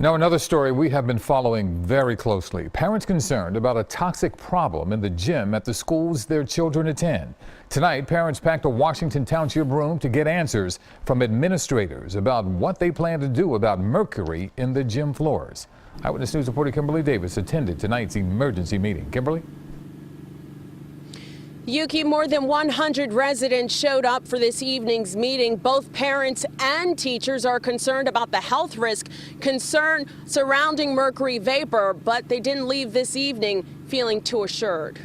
Now, another story we have been following very closely. Parents concerned about a toxic problem in the gym at the schools their children attend. Tonight, parents packed a Washington Township room to get answers from administrators about what they plan to do about mercury in the gym floors. Eyewitness News reporter Kimberly Davis attended tonight's emergency meeting. Kimberly? Yuki, more than 100 residents showed up for this evening's meeting. Both parents and teachers are concerned about the health risk concern surrounding mercury vapor, but they didn't leave this evening feeling too assured.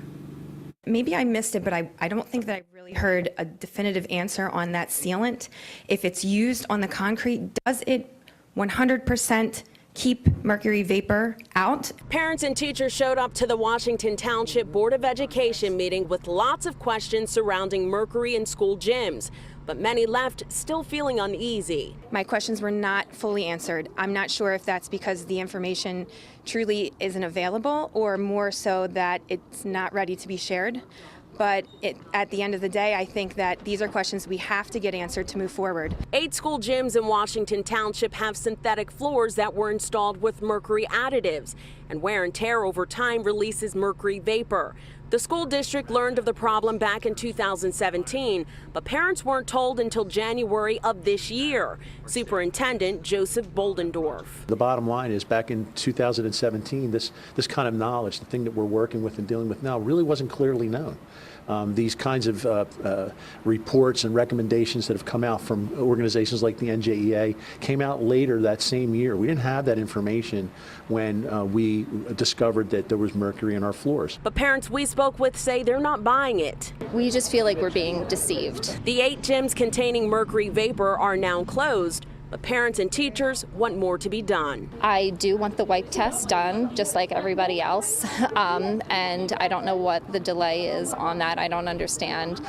Maybe I missed it, but I don't think that I really heard a definitive answer on that sealant. If it's used on the concrete, does it 100% keep mercury vapor out? Parents and teachers showed up to the Washington Township Board of Education meeting with lots of questions surrounding mercury in school gyms, but many left still feeling uneasy. My questions were not fully answered. I'm not sure if that's because the information truly isn't available or more so that it's not ready to be shared. But at the end of the day, I think that these are questions we have to get answered to move forward. 8 school gyms in Washington Township have synthetic floors that were installed with mercury additives, and wear and tear over time releases mercury vapor. The school district learned of the problem back in 2017, but parents weren't told until January of this year. Superintendent Joseph Boldendorf. The bottom line is back in 2017, this kind of knowledge, the thing that we're working with and dealing with now, really wasn't clearly known. These kinds of reports and recommendations that have come out from organizations like the NJEA came out later that same year. We didn't have that information when we discovered that there was mercury in our floors. But parents we spoke with say they're not buying it. We just feel like we're being deceived. The 8 gyms containing mercury vapor are now closed, but parents and teachers want more to be done. I do want the wipe test done, just like everybody else, and I don't know what the delay is on that. I don't understand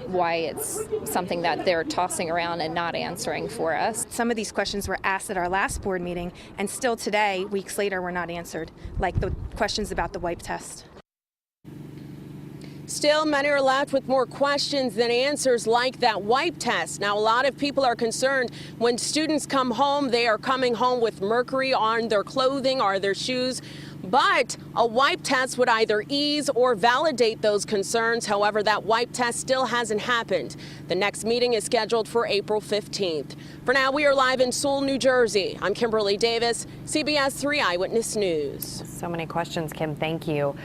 why it's something that they're tossing around and not answering for us. Some of these questions were asked at our last board meeting, and still today, weeks later, were not answered, like the questions about the wipe test. Still, many are left with more questions than answers, like that wipe test. Now, a lot of people are concerned when students come home, they are coming home with mercury on their clothing or their shoes. But a wipe test would either ease or validate those concerns. However, that wipe test still hasn't happened. The next meeting is scheduled for April 15th. For now, we are live in Sewell, New Jersey. I'm Kimberly Davis, CBS 3 Eyewitness News. So many questions, Kim. Thank you.